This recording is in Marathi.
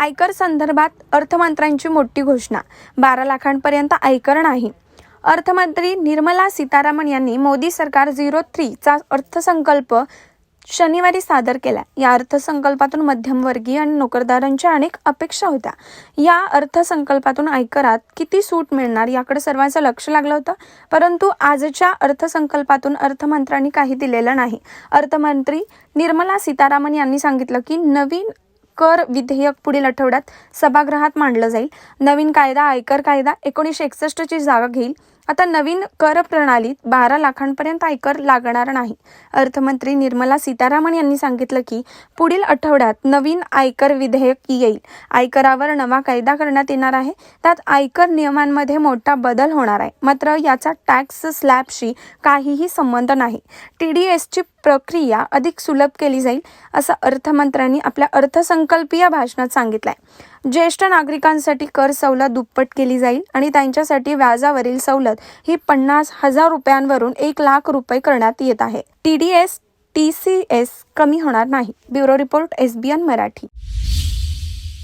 आयकर संदर्भात अर्थमंत्र्यांची मोठी घोषणा, 12 लाखांपर्यंत आयकर नाही. अर्थमंत्री निर्मला सीतारामन यांनी मोदी सरकार 03 चा अर्थसंकल्प शनिवारी सादर केला. या अर्थसंकल्पातून मध्यमवर्गीय आणि नोकरदारांच्या अनेक अपेक्षा होत्या. या अर्थसंकल्पातून आयकरात किती सूट मिळणार याकडे सर्वांचं लक्ष लागलं होतं. परंतु आजच्या अर्थसंकल्पातून अर्थमंत्र्यांनी काही दिलेलं नाही. अर्थमंत्री निर्मला सीतारामन यांनी सांगितलं की नवीन कर विधेयक पुढील आठवड्यात सभागृहात मांडलं जाईल. नवीन कायदा आयकर कायदा 1961 ची जागा घेईल. आता नवीन कर प्रणालीत 12 लाखांपर्यंत आयकर लागणार नाही. अर्थमंत्री निर्मला सीतारामन यांनी सांगितलं की पुढील आठवड्यात नवीन आयकर विधेयक येईल. आयकरावर नवा कायदा करण्यात येणार आहे. त्यात आयकर नियमांमध्ये मोठा बदल होणार आहे. मात्र याचा टॅक्स स्लॅबशी काहीही संबंध नाही. TDSची प्रक्रिया अधिक सुलभ केली जाईल, असं अर्थमंत्र्यांनी आपल्या अर्थसंकल्पीय भाषणात सांगितलंय. ज्येष्ठ नागरिकांसाठी कर सवलत दुप्पट केली जाईल आणि त्यांच्यासाठी व्याजावरील सवलत ही 50,000 रुपयांवरून 1 लाख रुपये करण्यात येत आहे. TDS TCS कमी होणार नाही. Bureau report SBN Marathi.